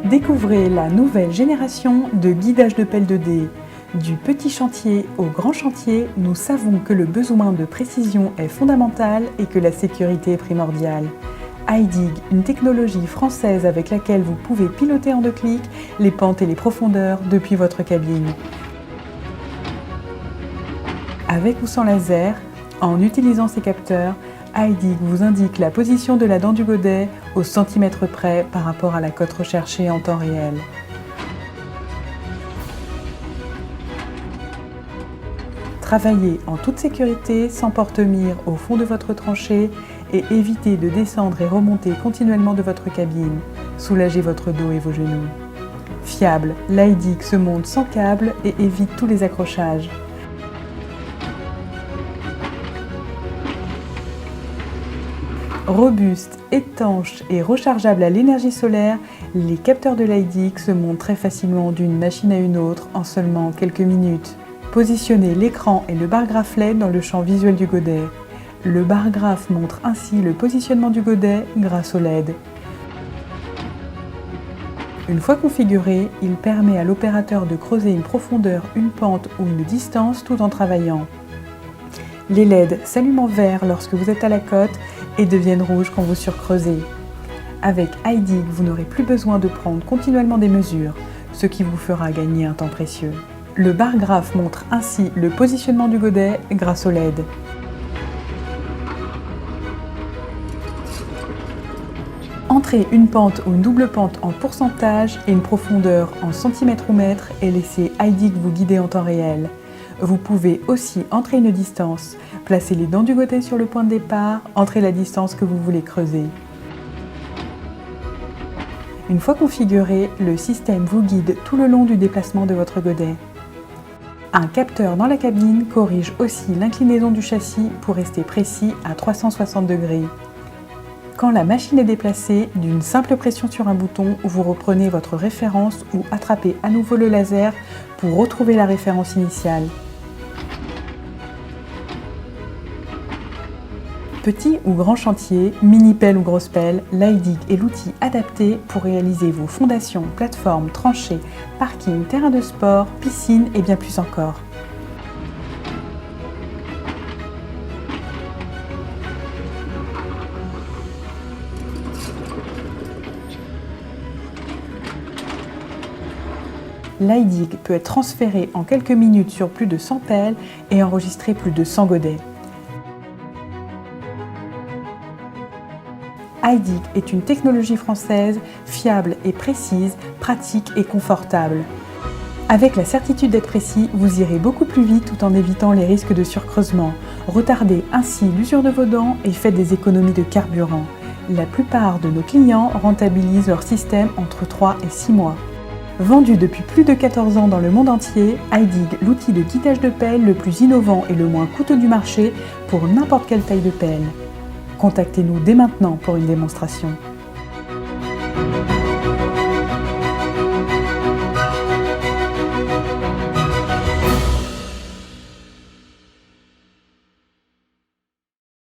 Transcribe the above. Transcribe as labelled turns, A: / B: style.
A: Découvrez la nouvelle génération de guidage de pelle 2D. Du petit chantier au grand chantier, nous savons que le besoin de précision est fondamental et que la sécurité est primordiale. iDig, une technologie française avec laquelle vous pouvez piloter en 2 clics les pentes et les profondeurs depuis votre cabine. Avec ou sans laser, en utilisant ces capteurs, iDig vous indique la position de la dent du godet au centimètre près par rapport à la cote recherchée en temps réel. Travaillez en toute sécurité sans porte-mire au fond de votre tranchée et évitez de descendre et remonter continuellement de votre cabine. Soulagez votre dos et vos genoux. Fiable, l'iDig se monte sans câble et évite tous les accrochages. Robuste, étanche et rechargeable à l'énergie solaire, les capteurs de l'iDig se montent très facilement d'une machine à une autre en seulement quelques minutes. Positionnez l'écran et le bar graphe LED dans le champ visuel du godet. Le bar graphe montre ainsi le positionnement du godet grâce au LED. Une fois configuré, il permet à l'opérateur de creuser une profondeur, une pente ou une distance tout en travaillant. Les LED s'allument en vert lorsque vous êtes à la cote et deviennent rouges quand vous surcreusez. Avec iDig, vous n'aurez plus besoin de prendre continuellement des mesures, ce qui vous fera gagner un temps précieux. Le bar graphe montre ainsi le positionnement du godet grâce au LED. Entrez une pente ou une double pente en pourcentage et une profondeur en centimètres ou mètres et laissez iDig vous guider en temps réel. Vous pouvez aussi entrer une distance, placer les dents du godet sur le point de départ, entrer la distance que vous voulez creuser. Une fois configuré, le système vous guide tout le long du déplacement de votre godet. Un capteur dans la cabine corrige aussi l'inclinaison du châssis pour rester précis à 360 degrés. Quand la machine est déplacée, d'une simple pression sur un bouton, vous reprenez votre référence ou attrapez à nouveau le laser pour retrouver la référence initiale. Petit ou grand chantier, mini pelle ou grosse pelle, l'iDig est l'outil adapté pour réaliser vos fondations, plateformes, tranchées, parking, terrain de sport, piscine et bien plus encore. L'iDig peut être transféré en quelques minutes sur plus de 100 pelles et enregistrer plus de 100 godets. iDig est une technologie française fiable et précise, pratique et confortable. Avec la certitude d'être précis, vous irez beaucoup plus vite tout en évitant les risques de surcreusement. Retardez ainsi l'usure de vos dents et faites des économies de carburant. La plupart de nos clients rentabilisent leur système entre 3 et 6 mois. Vendu depuis plus de 14 ans dans le monde entier, iDig, l'outil de guidage de pelle le plus innovant et le moins coûteux du marché pour n'importe quelle taille de pelle. Contactez-nous dès maintenant pour une démonstration.